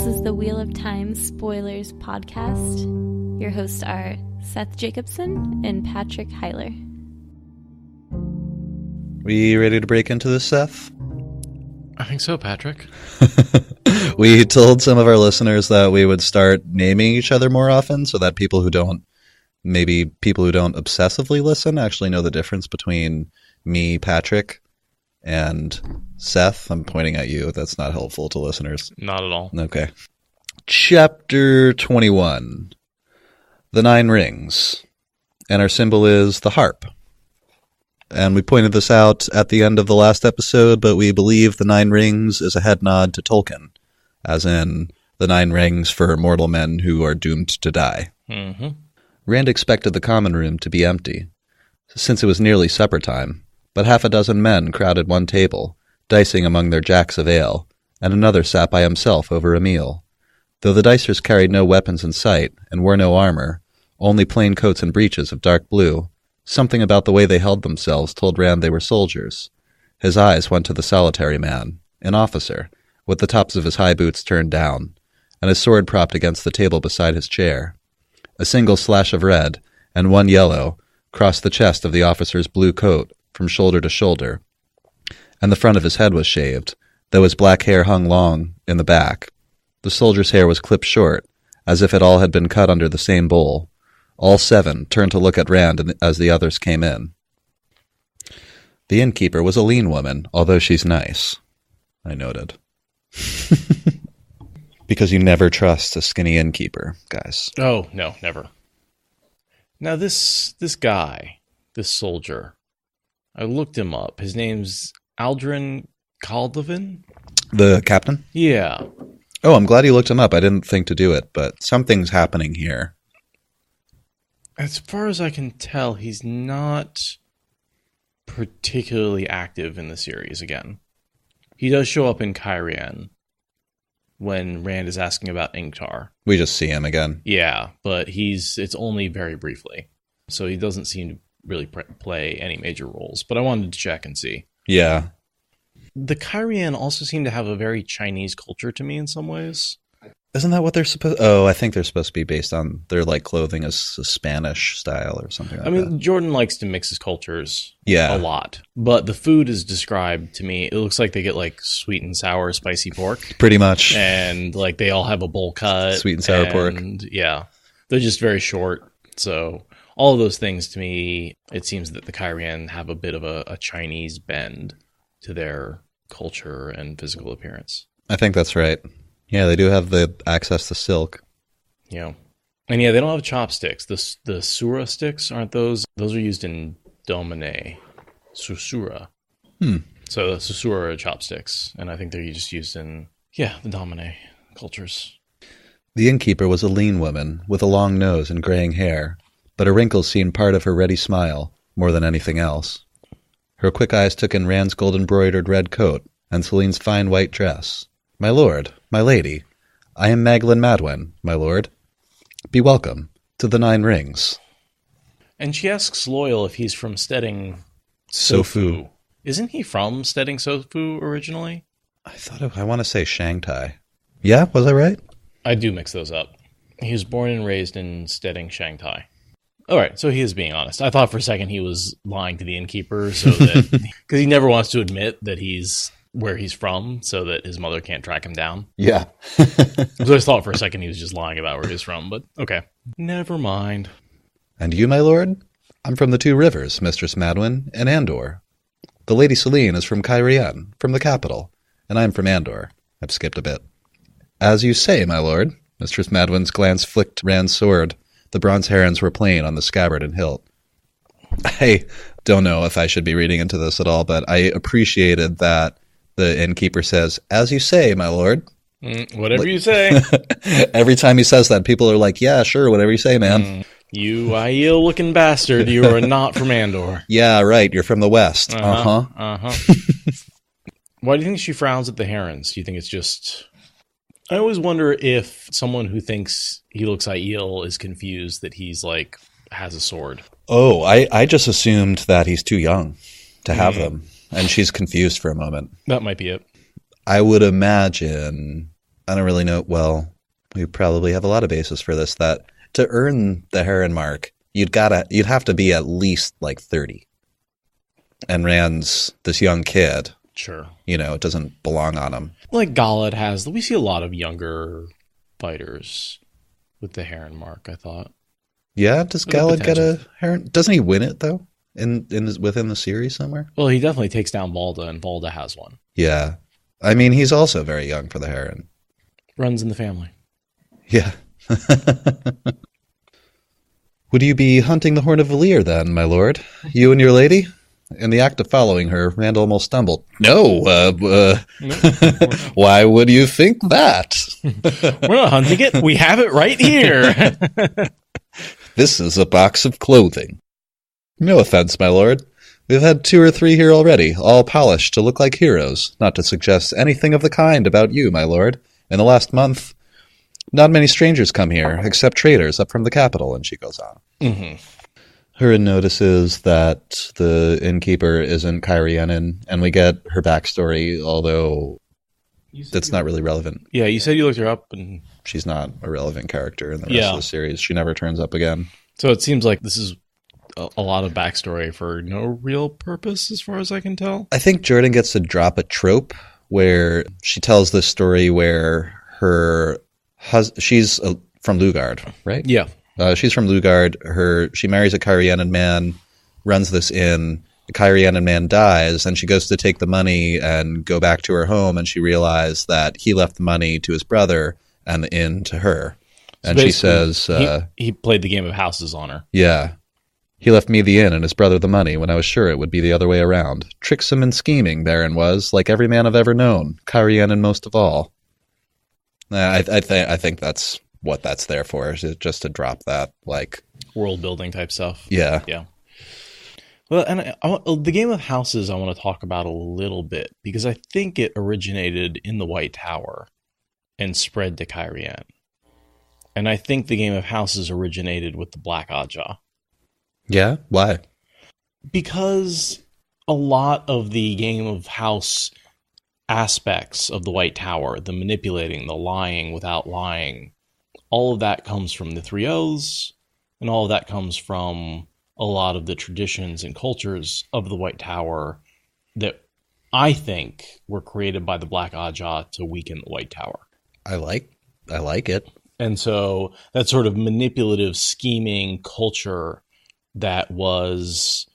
This is the Wheel of Time Spoilers podcast. Your hosts are Seth Jacobson and Patrick Heiler. We ready to break into this, Seth? I think so, Patrick. We told some of our listeners that we would start naming each other more often so that people who don't obsessively listen actually know the difference between me, Patrick, and Seth. I'm pointing at you. That's not helpful to listeners. Not at all. Okay. Chapter 21. The Nine Rings. And our symbol is the harp. And we pointed this out at the end of the last episode, but we believe the Nine Rings is a head nod to Tolkien, as in the Nine Rings for mortal men who are doomed to die. Mm-hmm. Rand expected the common room to be empty, since it was nearly supper time, but half a dozen men crowded one table, dicing among their jacks of ale, and another sat by himself over a meal. Though the dicers carried no weapons in sight and wore no armor, only plain coats and breeches of dark blue, something about the way they held themselves told Rand they were soldiers. His eyes went to the solitary man, an officer, with the tops of his high boots turned down, and his sword propped against the table beside his chair. A single slash of red, and one yellow, crossed the chest of the officer's blue coat from shoulder to shoulder, and the front of his head was shaved, though his black hair hung long in the back. The soldier's hair was clipped short, as if it all had been cut under the same bowl. All seven turned to look at Rand as the others came in. The innkeeper was a lean woman, although she's nice, I noted. Because you never trust a skinny innkeeper, guys. Oh, no, never. Now, this guy, this soldier, I looked him up. His name's Aldrin Caldevwin? The captain? Yeah. Oh, I'm glad you looked him up. I didn't think to do it, but something's happening here. As far as I can tell, he's not particularly active in the series again. He does show up in Cairhien when Rand is asking about Ingtar. We just see him again. Yeah, but it's only very briefly. So he doesn't seem to really play any major roles. But I wanted to check and see. Yeah. The Cairhien also seem to have a very Chinese culture to me in some ways. Isn't that what they're supposed... Oh, I think they're supposed to be based on... Their, clothing is a Spanish style or something like that. I mean, Jordan likes to mix his cultures a lot. But the food is described to me... It looks like they get, sweet and sour spicy pork. Pretty much. And, they all have a bowl cut. Sweet and sour pork. Yeah. They're just very short. So, all of those things, to me, it seems that the Cairhien have a bit of a Chinese bend to their culture and physical appearance. I think that's right. Yeah, they do have the access to silk. Yeah. And yeah, they don't have chopsticks. The Sura sticks, aren't those? Those are used in Domine. Susura. So the Susura are chopsticks. And I think they're just used in, the Domine cultures. The innkeeper was a lean woman with a long nose and graying hair, but her wrinkles seemed part of her ready smile more than anything else. Her quick eyes took in Rand's gold-embroidered red coat and Selene's fine white dress. "My lord, my lady, I am Magdalene Madwyn, my lord. Be welcome to the Nine Rings." And she asks Loial if he's from Stedding Sofu. Isn't he from Stedding Sofu originally? I want to say Shanghai. Yeah, was I right? I do mix those up. He was born and raised in Stedding, Shanghai. All right, so he is being honest. I thought for a second he was lying to the innkeeper, so that because he never wants to admit that he's where he's from, so that his mother can't track him down. Yeah. So I just thought for a second he was just lying about where he's from, but okay. Never mind. "And you, my lord? I'm from the Two Rivers, Mistress Madwyn, and Andor. The Lady Selene is from Cairhien, from the capital, and I'm from Andor." I've skipped a bit. "As you say, my lord." Mistress Madwyn's glance flicked Rand's sword. The bronze herons were plain on the scabbard and hilt. I don't know if I should be reading into this at all, but I appreciated that the innkeeper says, "As you say, my lord." Whatever you say. Every time he says that, people are like, "Yeah, sure, whatever you say, man." You Aiel-looking bastard, you are not from Andor. Yeah, right, you're from the west. Uh-huh. Why do you think she frowns at the herons? Do you think it's just... I always wonder if someone who thinks he looks Aiel is confused that he's, has a sword. Oh, I just assumed that he's too young to have them. And she's confused for a moment. That might be it. I would imagine I don't really know. Well, we probably have a lot of basis for this. That to earn the Hurin mark, you'd have to be at least like 30. And Rand's this young kid. Sure. It doesn't belong on him. Like Galad has, we see a lot of younger fighters with the Hurin mark, I thought. Yeah, does Galad get a Hurin? Doesn't he win it, though, within the series somewhere? Well, he definitely takes down Valda, and Valda has one. Yeah. I mean, he's also very young for the Hurin. Runs in the family. Yeah. Would you be hunting the Horn of Valir, then, my lord? You and your lady? In the act of following her, Rand almost stumbled. No, why would you think that? We're not hunting it. We have it right here. This is a box of clothing. No offense, my lord. We've had 2 or 3 here already, all polished to look like heroes, not to suggest anything of the kind about you, my lord. In the last month, not many strangers come here, except traders up from the capital, and she goes on. Mm-hmm. Hurin notices that the Innkeeper isn't Cairhienin, and we get her backstory, although that's not really relevant. Yeah, you said you looked her up, and she's not a relevant character in the rest of the series. She never turns up again. So it seems like this is a lot of backstory for no real purpose, as far as I can tell. I think Jordan gets to drop a trope where she tells this story where she's from Lugard, right? Yeah. She's from Lugard. She marries a Cairhienin man, runs this inn. The Cairhienin man dies, and she goes to take the money and go back to her home, and she realized that he left the money to his brother and the inn to her. And she says... he played the game of houses on her. Yeah. He left me the inn and his brother the money when I was sure it would be the other way around. Tricksome and scheming, Baron was, like every man I've ever known. Cairhienin most of all. I think that's what that's there for, is just to drop that, like... world building type stuff. Yeah. Yeah. Well, and the game of houses I want to talk about a little bit, because I think it originated in the White Tower and spread to Cairhien. And I think the game of houses originated with the Black Ogier. Yeah? Why? Because a lot of the game of house aspects of the White Tower, the manipulating, the lying without lying, all of that comes from the 3 O's, and all of that comes from a lot of the traditions and cultures of the White Tower that I think were created by the Black Ogier to weaken the White Tower. I like it. And so that sort of manipulative, scheming culture that was,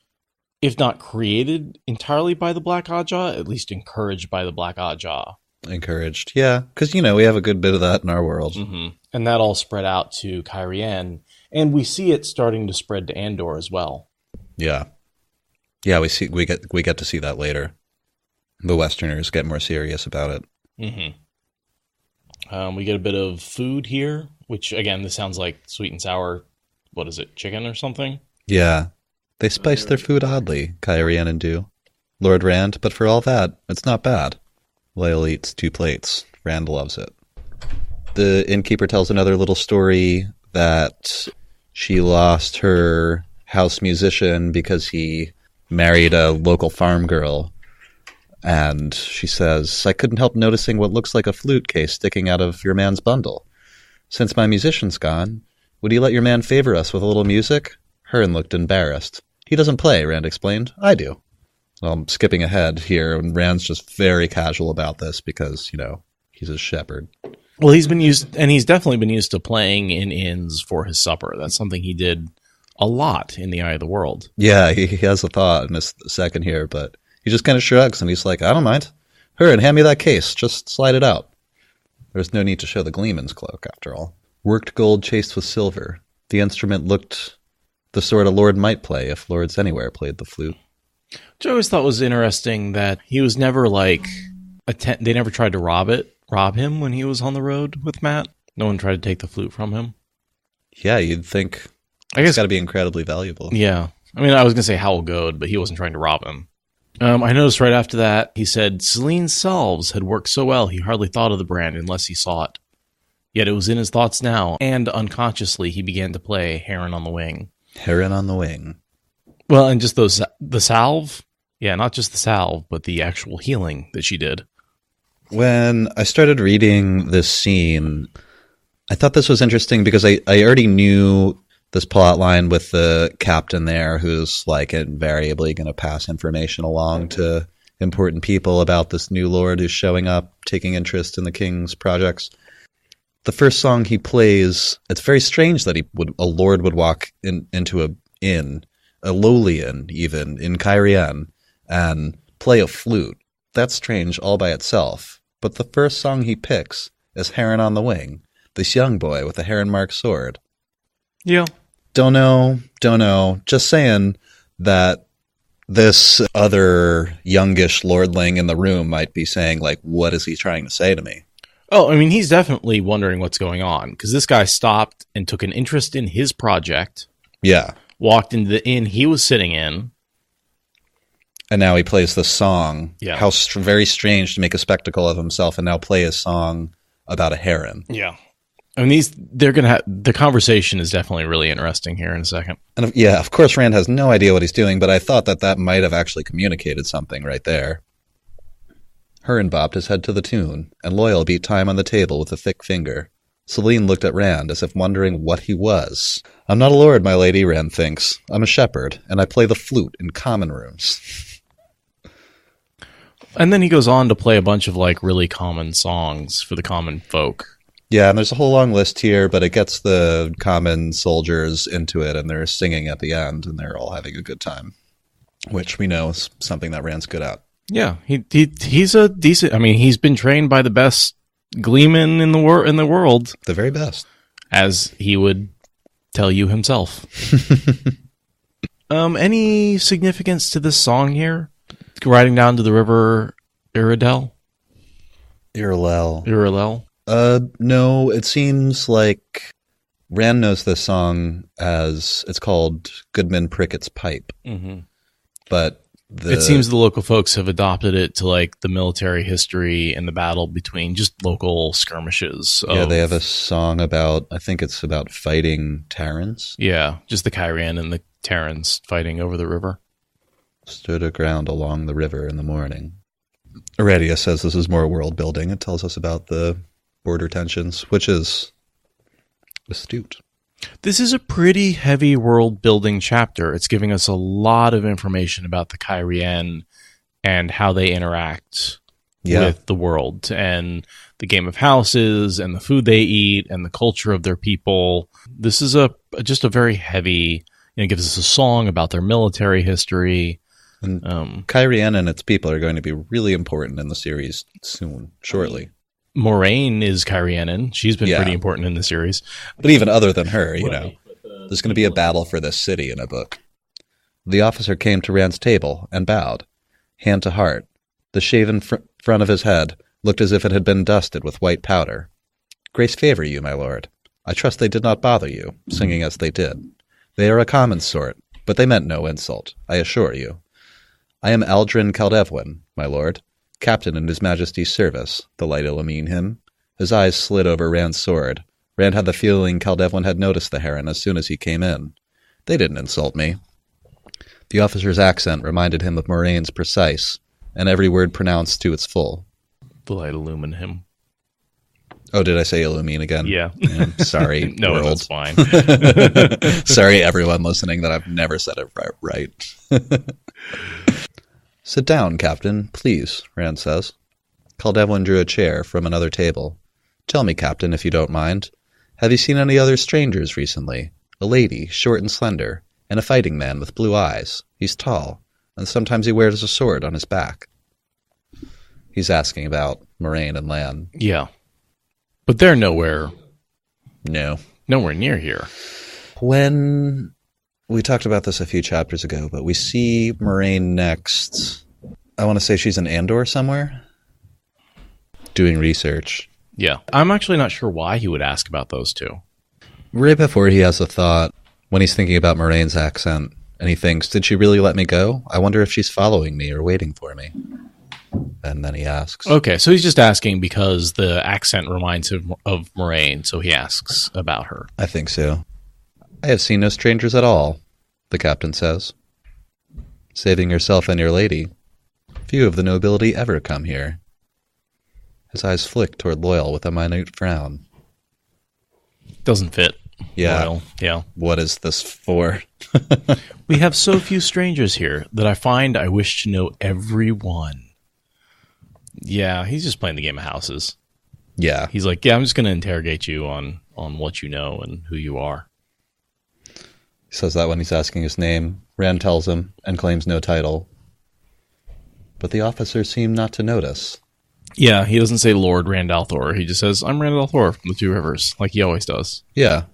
if not created entirely by the Black Ogier, at least encouraged by the Black Ogier. Encouraged, yeah. Because, we have a good bit of that in our world. Mm-hmm. And that all spread out to Cairhien. And we see it starting to spread to Andor as well. Yeah. Yeah, we get to see that later. The Westerners get more serious about it. Mm-hmm. We get a bit of food here, which, again, this sounds like sweet and sour, what is it, chicken or something? Yeah. They spice their food oddly, Cairhienin do. Lord Rand, but for all that, it's not bad. Loial eats 2 plates. Rand loves it. The Innkeeper tells another little story that she lost her house musician because he married a local farm girl. And she says, I couldn't help noticing what looks like a flute case sticking out of your man's bundle. Since my musician's gone, would you let your man favor us with a little music? Hurin looked embarrassed. He doesn't play, Rand explained. I do. Well, I'm skipping ahead here, and Rand's just very casual about this because, he's a shepherd. Well, he's definitely been used to playing in inns for his supper. That's something he did a lot in the Eye of the World. Yeah, he has a thought in a second here, but he just kind of shrugs, and he's like, I don't mind. Hurin, hand me that case. Just slide it out. There's no need to show the gleeman's cloak, after all. Worked gold chased with silver. The instrument looked the sort a lord might play if lords anywhere played the flute. Which I always thought was interesting, that he was never they never tried to rob him when he was on the road with Matt. No one tried to take the flute from him. Yeah, you'd think it's got to be incredibly valuable. Yeah. I mean, I was going to say Howl Goad, but he wasn't trying to rob him. I noticed right after that, he said, Selene's salves had worked so well, he hardly thought of the brand unless he saw it. Yet it was in his thoughts now, and unconsciously he began to play Hurin on the Wing. Hurin on the Wing. Well, and just the salve. Yeah, not just the salve, but the actual healing that she did. When I started reading this scene, I thought this was interesting because I already knew this plot line with the captain there who's like invariably going to pass information along to important people about this new lord who's showing up, taking interest in the king's projects. The first song he plays, it's very strange that a lord would walk into a inn, a lowly inn even, in Cairhien, and play a flute. That's strange all by itself. But the first song he picks is Hurin on the Wing, this young boy with a heron-marked sword. Yeah. Don't know. Just saying that this other youngish lordling in the room might be saying, like, what is he trying to say to me? Oh, I mean, he's definitely wondering what's going on, because this guy stopped and took an interest in his project. Yeah. Walked into the inn he was sitting in. And now he plays the song. Yeah. How very strange to make a spectacle of himself and now play a song about a heron. Yeah. I mean, the conversation is definitely really interesting here in a second. And yeah, of course, Rand has no idea what he's doing, but I thought that might have actually communicated something right there. Hurin bobbed his head to the tune, and Loial beat time on the table with a thick finger. Selene looked at Rand as if wondering what he was. I'm not a lord, my lady, Rand thinks. I'm a shepherd, and I play the flute in common rooms. And then he goes on to play a bunch of like really common songs for the common folk. Yeah, and there's a whole long list here, but it gets the common soldiers into it, and they're singing at the end, and they're all having a good time, which we know is something that Rand's good at. Yeah, he's a decent. I mean, he's been trained by the best gleeman in the world, The very best, as he would tell you himself. Any significance to this song here? Riding down to the river Iridel? Irilel. No, it seems like Rand knows this song as it's called Goodman Prickett's Pipe. Mm-hmm. But it seems the local folks have adopted it to like the military history and the battle between just local skirmishes. Yeah, they have a song about, I think it's about fighting Terrans. Yeah, just the Cairhien and the Terrans fighting over the river. Stood aground along the river in the morning. Aradia says this is more world building. It tells us about the border tensions, which is astute. This is a pretty heavy world building chapter. It's giving us a lot of information about the Cairhien and how they interact with the world and the game of houses and the food they eat and the culture of their people. This is just a very heavy, it gives us a song about their military history. And Cairhien and its people are going to be really important in the series shortly. Moraine is Cairhienin. She's been pretty important in the series. But even other than her, you know, there's going to be a battle for this city in a book. The officer came to Rand's table and bowed, hand to heart. The shaven front of his head looked as if it had been dusted with white powder. Grace favor you, my lord. I trust they did not bother you, singing as they did. They are a common sort, but they meant no insult, I assure you. I am Aldrin Caldevwin, my lord, captain in His Majesty's service, the light Illumin him. His eyes slid over Rand's sword. Rand had the feeling Caldevwin had noticed the heron as soon as he came in. They didn't insult me. The officer's accent reminded him of Moraine's precise, and every word pronounced to its full. The light illumine him. Oh, did I say Illumine again? Yeah. Sorry, no, world. That's fine. Sorry, everyone listening, that I've never said it right. Sit down, Captain, please, Rand says. Caldevwin drew a chair from another table. Tell me, Captain, if you don't mind. Have you seen any other strangers recently? A lady, short and slender, and a fighting man with blue eyes. He's tall, and sometimes he wears a sword on his back. He's asking about Moraine and Lan. Yeah. But they're nowhere near here. When we talked about this a few chapters ago, but we see Moraine next. I want to say she's in Andor somewhere, doing research. Yeah. I'm actually not sure why he would ask about those two. Right before he has a thought, when he's thinking about Moraine's accent, and he thinks, did she really let me go? I wonder if she's following me or waiting for me. And then he asks. Okay, so he's just asking because the accent reminds him of Moraine, so he asks about her. I think so. I have seen no strangers at all, the captain says. Saving yourself and your lady. Few of the nobility ever come here. His eyes flick toward Loial with a minute frown. Doesn't fit. Yeah. Loial. Yeah. What is this for? We have so few strangers here that I find I wish to know everyone. Yeah, he's just playing the game of houses. Yeah. He's like, yeah, I'm just going to interrogate you on what you know and who you are. He says that when he's asking his name. Rand tells him and claims no title. But the officers seem not to notice. Yeah, he doesn't say Lord Rand al'Thor. He just says, I'm Rand al'Thor from the Two Rivers, like he always does. Yeah.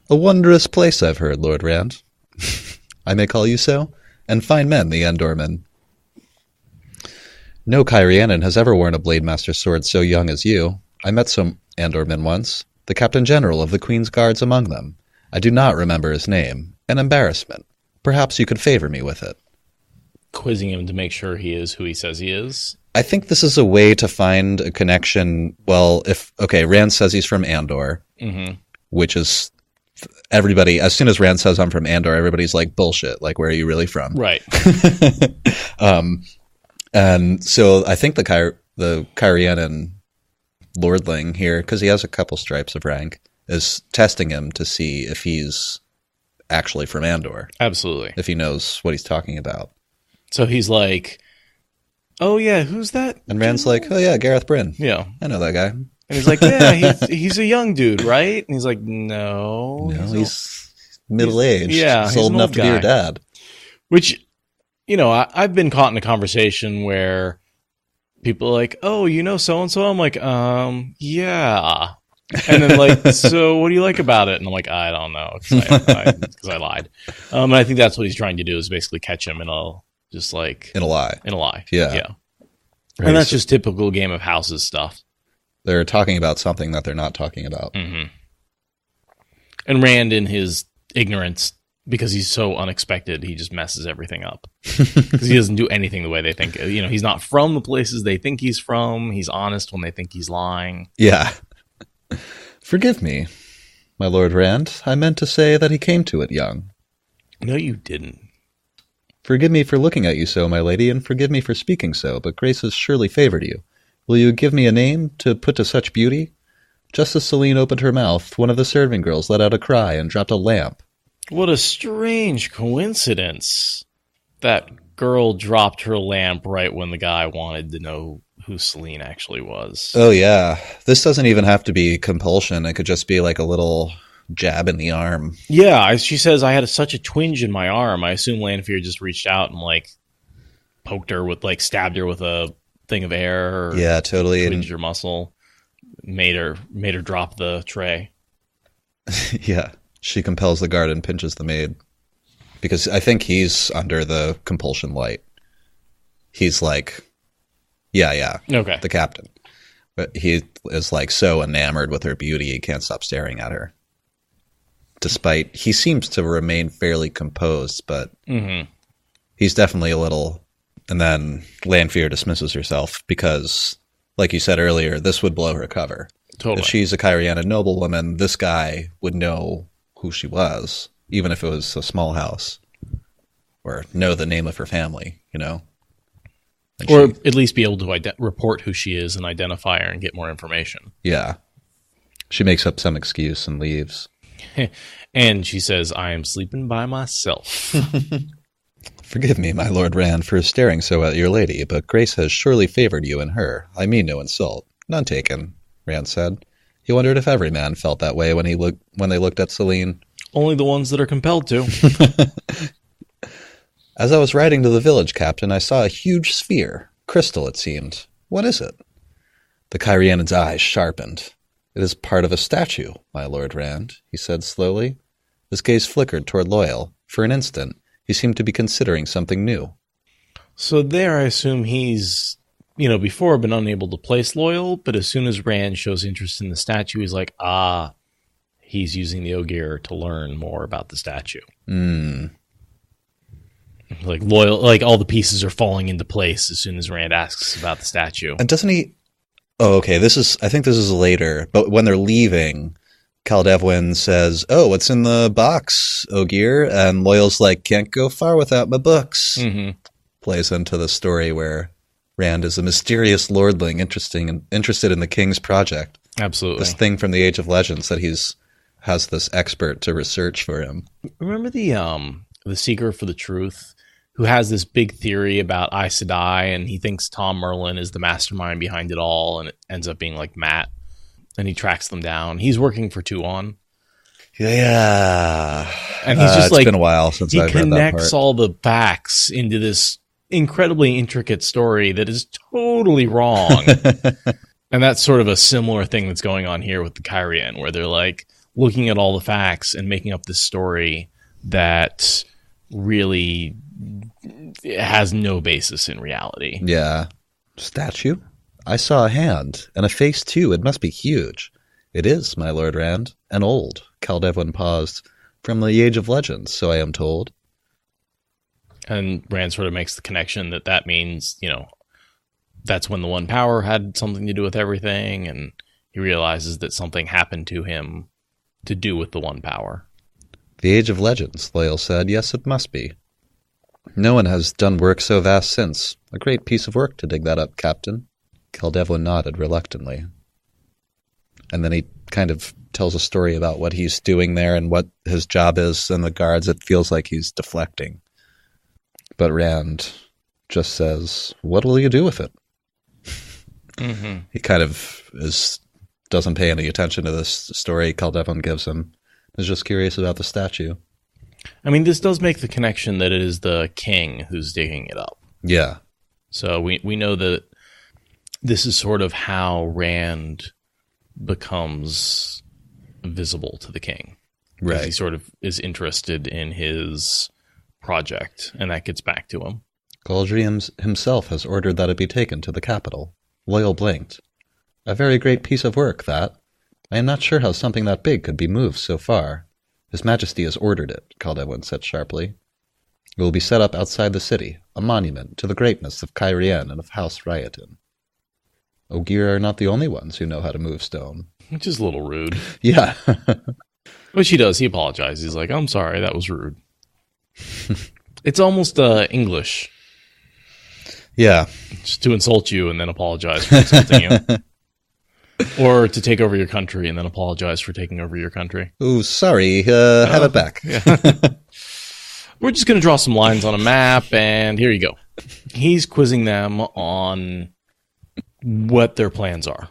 A wondrous place, I've heard, Lord Rand. I may call you so? And fine men, the Endormen. No Cairhienin has ever worn a Blade Master sword so young as you. I met some Endormen once, the Captain General of the Queen's Guards among them. I do not remember his name. An embarrassment. Perhaps you could favor me with it. Quizzing him to make sure he is who he says he is. I think this is a way to find a connection. Well, Rand says he's from Andor, which is everybody, as soon as Rand says I'm from Andor, everybody's like, bullshit, like, where are you really from? Right. And so I think the Cairhienin lordling here, because he has a couple stripes of rank, is testing him to see if he's actually from Andor. Absolutely. If he knows what he's talking about. So he's like, oh yeah, who's that? And Rand's like, oh yeah, Gareth Bryn. Yeah. I know that guy. And he's like, yeah, he's a young dude, right? And he's like, no. He's middle-aged. Yeah. He's old enough to be your dad. Which, I've been caught in a conversation where people are like, oh, you know so-and-so? I'm like, yeah. And then like, so what do you like about it? And I'm like, I don't know, because I lied. And I think that's what he's trying to do is basically catch him in a lie. Yeah. Right. And that's just typical Game of Houses stuff. They're talking about something that they're not talking about. Mm-hmm. And Rand, in his ignorance, because he's so unexpected, he just messes everything up. Because he doesn't do anything the way they think. He's not from the places they think he's from. He's honest when they think he's lying. Yeah. Forgive me, my Lord Rand. I meant to say that he came to it young. No, you didn't. Forgive me for looking at you so, my lady, and forgive me for speaking so, but grace has surely favored you. Will you give me a name to put to such beauty? Just as Selene opened her mouth, one of the serving girls let out a cry and dropped a lamp. What a strange coincidence. That girl dropped her lamp right when the guy wanted to know who Selene actually was. Oh, yeah. This doesn't even have to be compulsion. It could just be like a little jab in the arm. Yeah, she says, I had such a twinge in my arm. I assume Lanfear just reached out and poked her with, stabbed her with a thing of air. Or yeah, totally. Twinged her muscle. Made her drop the tray. Yeah. She compels the guard and pinches the maid. Because I think he's under the compulsion light. He's like, yeah. Okay. The captain. But he is so enamored with her beauty, he can't stop staring at her. Despite, he seems to remain fairly composed, but he's definitely a little... And then Lanfear dismisses herself because, like you said earlier, this would blow her cover. Totally. If she's a Cairhienin noblewoman, this guy would know who she was, even if it was a small house, or know the name of her family, And or at least be able to report who she is and identify her and get more information. Yeah. She makes up some excuse and leaves. And she says, I am sleeping by myself. Forgive me, my Lord Rand, for staring so at your lady, but grace has surely favored you and her. I mean no insult. None taken, Rand said. He wondered if every man felt that way when they looked at Selene. Only the ones that are compelled to. As I was riding to the village, Captain, I saw a huge sphere. Crystal, it seemed. What is it? The Cairhienin's eyes sharpened. It is part of a statue, my Lord Rand, he said slowly. His gaze flickered toward Loial. For an instant, he seemed to be considering something new. So there I assume he's, before been unable to place Loial, but as soon as Rand shows interest in the statue, he's like, he's using the Ogier to learn more about the statue. Like Loial, all the pieces are falling into place as soon as Rand asks about the statue. And doesn't he... Oh, okay, I think this is later, but when they're leaving... Caldevwin says, oh, what's in the box, Ogier? And Loial's like, can't go far without my books. Mm-hmm. Plays into the story where Rand is a mysterious lordling interested in the king's project. Absolutely. This thing from the Age of Legends that has this expert to research for him. Remember the Seeker for the Truth, who has this big theory about Aes Sedai, and he thinks Tom Merlin is the mastermind behind it all, and it ends up being like Matt, and he tracks them down. He's working for Tuon. Yeah. And he's just it's been a while since I've read that part. He connects all the facts into this incredibly intricate story that is totally wrong. And that's sort of a similar thing that's going on here with the Cairhien, where they're like looking at all the facts and making up this story that really has no basis in reality. Yeah. Statue? I saw a hand, and a face too. It must be huge. It is, my Lord Rand, and old. Caldevwin paused. From the Age of Legends, so I am told. And Rand sort of makes the connection that means, that's when the One Power had something to do with everything, and he realizes that something happened to him to do with the One Power. The Age of Legends, Loial said. Yes, it must be. No one has done work so vast since. A great piece of work to dig that up, Captain. Caldevwin nodded reluctantly. And then he kind of tells a story about what he's doing there and what his job is, and the guards, it feels like he's deflecting. But Rand just says, what will you do with it? Mm-hmm. He kind of doesn't pay any attention to this story Caldevwin gives him. He's just curious about the statue. I mean, this does make the connection that it is the king who's digging it up. Yeah. So we know that this is sort of how Rand becomes visible to the king. Right. He sort of is interested in his project, and that gets back to him. Ogier himself has ordered that it be taken to the capital. Loial blinked. A very great piece of work, that. I am not sure how something that big could be moved so far. His Majesty has ordered it, Caldevwin said sharply. It will be set up outside the city, a monument to the greatness of Cairhien and of House Riotin. Ogier are not the only ones who know how to move stone. Which is a little rude. Yeah. Which he does. He apologizes. He's like, I'm sorry, that was rude. It's almost English. Yeah. Just to insult you and then apologize for insulting you. Or to take over your country and then apologize for taking over your country. Oh, sorry. Have it back. Yeah. We're just going to draw some lines on a map, and here you go. He's quizzing them on what their plans are.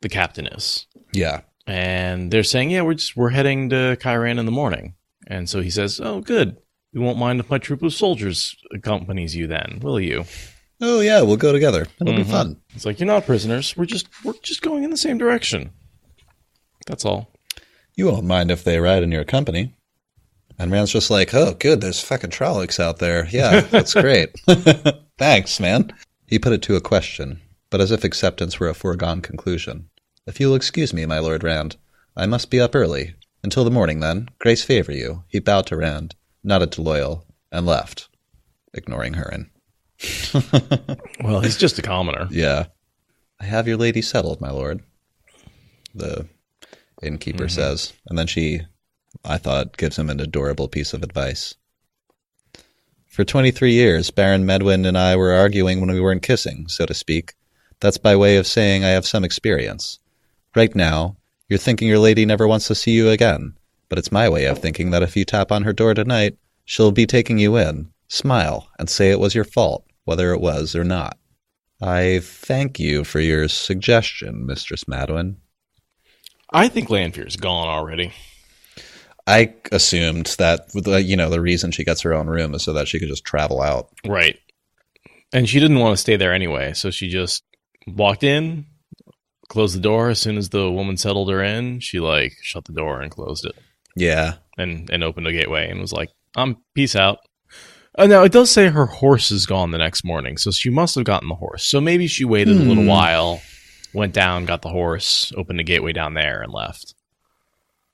The captain is. Yeah. And they're saying, yeah, we're heading to Cairhien in the morning. And so he says, oh, good. You won't mind if my troop of soldiers accompanies you then, will you? Oh, yeah, we'll go together. It'll be fun. It's like, you're not prisoners. We're just going in the same direction. That's all. You won't mind if they ride in your company. And Rand's just like, oh, good, there's fucking Trollocs out there. Yeah, that's great. Thanks, man. He put it to a question, but as if acceptance were a foregone conclusion. If you'll excuse me, my Lord Rand, I must be up early. Until the morning, then. Grace favor you. He bowed to Rand, nodded to Loial, and left, ignoring Hurin. Well, he's just a commoner. Yeah. I have your lady settled, my lord, the innkeeper says. And then she, I thought, gives him an adorable piece of advice. For 23 years, Baron Medwyn and I were arguing when we weren't kissing, so to speak. That's by way of saying I have some experience. Right now, you're thinking your lady never wants to see you again, but it's my way of thinking that if you tap on her door tonight, she'll be taking you in, smile, and say it was your fault, whether it was or not. I thank you for your suggestion, Mistress Madwyn. I think Lanfear's gone already. I assumed that, the reason she gets her own room is so that she could just travel out. Right. And she didn't want to stay there anyway, so she just walked in, closed the door. As soon as the woman settled her in, she, shut the door and closed it. Yeah. And opened a gateway and was like, peace out. Now, it does say her horse is gone the next morning, so she must have gotten the horse. So maybe she waited a little while, went down, got the horse, opened the gateway down there, and left.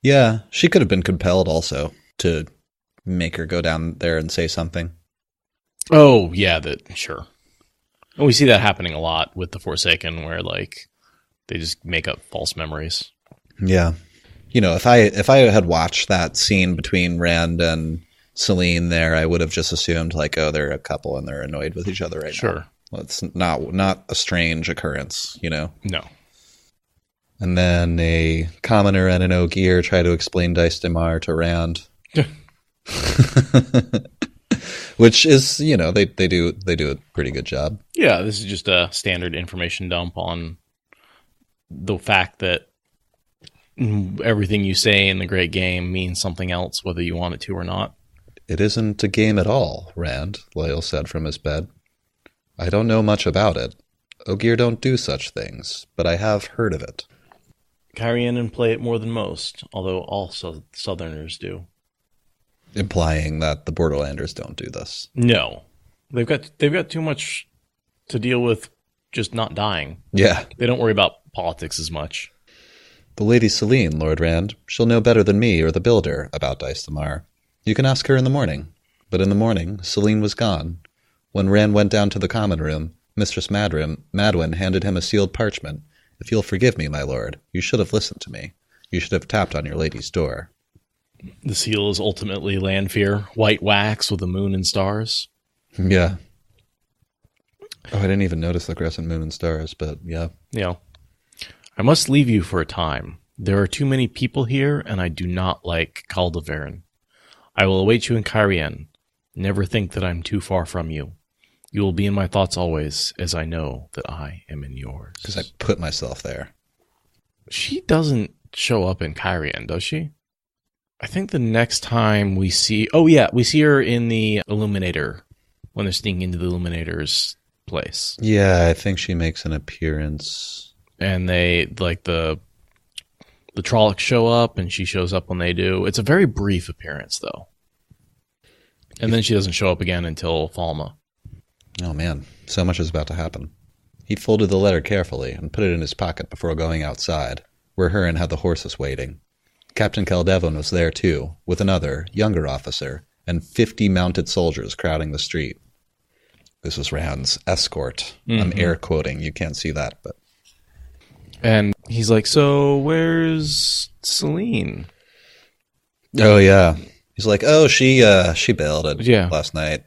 Yeah, she could have been compelled also to make her go down there and say something. Oh, yeah, sure. And we see that happening a lot with the Forsaken, where, they just make up false memories. Yeah. If I had watched that scene between Rand and Selene there, I would have just assumed, they're a couple and they're annoyed with each other right now. Sure. Well, it's not a strange occurrence, you know? No. And then a commoner and an Ogier try to explain Daes Dae'mar to Rand. Which is, you know, they do a pretty good job. Yeah, this is just a standard information dump on the fact that everything you say in the Great Game means something else, whether you want it to or not. It isn't a game at all, Rand, Loial said from his bed. I don't know much about it. Ogier don't do such things, but I have heard of it. Cairhienin play it more than most, although all Southerners do. Implying that the Borderlanders don't do this. No. They've got too much to deal with just not dying. Yeah. They don't worry about politics as much. The Lady Selene, Lord Rand, she'll know better than me or the Builder about Daes Dae'mar. You can ask her in the morning. But in the morning, Selene was gone. When Rand went down to the common room, Mistress Madwyn handed him a sealed parchment. If you'll forgive me, my lord, you should have listened to me. You should have tapped on your lady's door. The seal is ultimately Lanfear, white wax with the moon and stars. Yeah. Oh, I didn't even notice the crescent moon and stars, but yeah. Yeah. I must leave you for a time. There are too many people here, and I do not like Caldevwin. I will await you in Cairhien. Never think that I'm too far from you. You will be in my thoughts always, as I know that I am in yours. Because I put myself there. She doesn't show up in Cairhien, does she? I think the next time we see... Oh, yeah, we see her in the Illuminator, when they're sneaking into the Illuminator's place. Yeah, I think she makes an appearance. And they, like, the Trollocs show up, and she shows up when they do. It's a very brief appearance, though. And then she doesn't show up again until Falma. Oh, man. So much is about to happen. He folded the letter carefully and put it in his pocket before going outside, where Hurin had the horses waiting. Captain Caldevwin was there, too, with another, younger officer, and 50 mounted soldiers crowding the street. This was Rand's escort. Mm-hmm. I'm air quoting. You can't see that, but... And he's like, so where's Selene? Oh, yeah. He's like, oh, she bailed last night.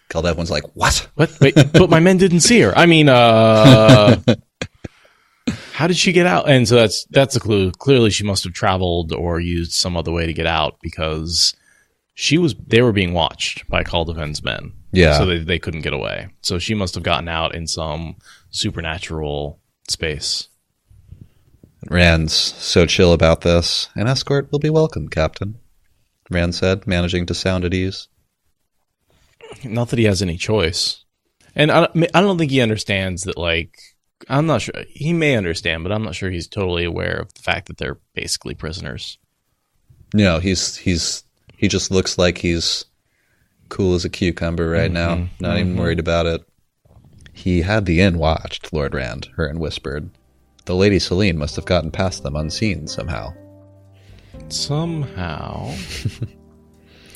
Caldevwin's like, what? What? Wait, but my men didn't see her. I mean, how did she get out? And so that's a clue. Clearly she must have traveled or used some other way to get out because they were being watched by Caldevwin's men. Yeah. So they couldn't get away. So she must have gotten out in some supernatural space. Rand's so chill about this. An escort will be welcome, Captain, Rand said, managing to sound at ease. Not that he has any choice. And I don't think he understands that, like, I'm not sure. He may understand, but I'm not sure he's totally aware of the fact that they're basically prisoners. No, he just looks like he's cool as a cucumber right now. Not even worried about it. He had the inn watched, Lord Rand, Hurin whispered. The Lady Selene must have gotten past them unseen somehow. Somehow.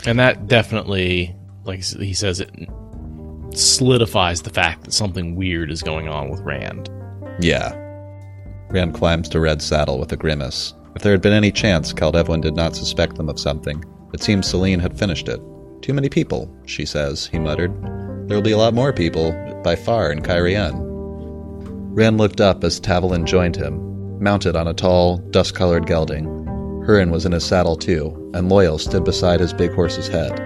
And that definitely, like he says, it solidifies the fact that something weird is going on with Rand. Yeah. Rand climbs to Red's saddle with a grimace. If there had been any chance Caldevwin did not suspect them of something, it seems Selene had finished it. Too many people, she says, he muttered. There'll be a lot more people, by far, in Cairhien. Rand looked up as Tavelen joined him, mounted on a tall, dust-colored gelding. Hurin was in his saddle too, and Loial stood beside his big horse's head.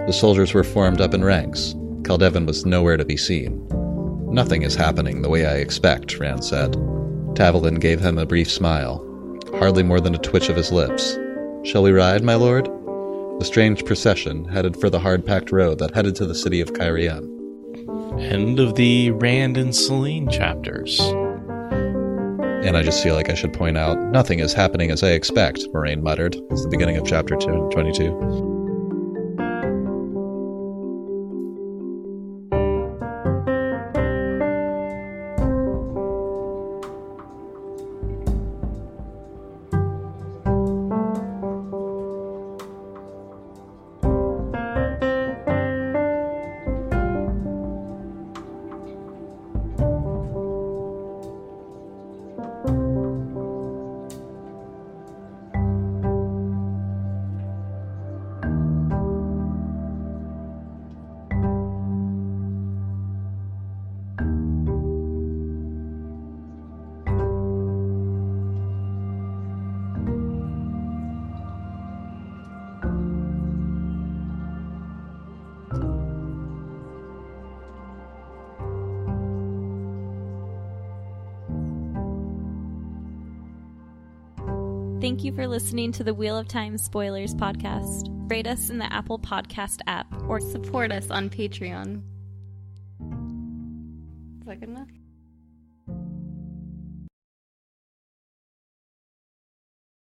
The soldiers were formed up in ranks. Caldevwin was nowhere to be seen. Nothing is happening the way I expect, Rand said. Tavelen gave him a brief smile, hardly more than a twitch of his lips. Shall we ride, my lord? The strange procession headed for the hard-packed road that headed to the city of Cairhien. End of the Rand and Selene chapters. And I just feel like I should point out, nothing is happening as I expect, Moraine muttered. It's the beginning of chapter 22. Thank you for listening to the Wheel of Time Spoilers podcast. Rate us in the Apple Podcast app or support us on Patreon. Is that good enough?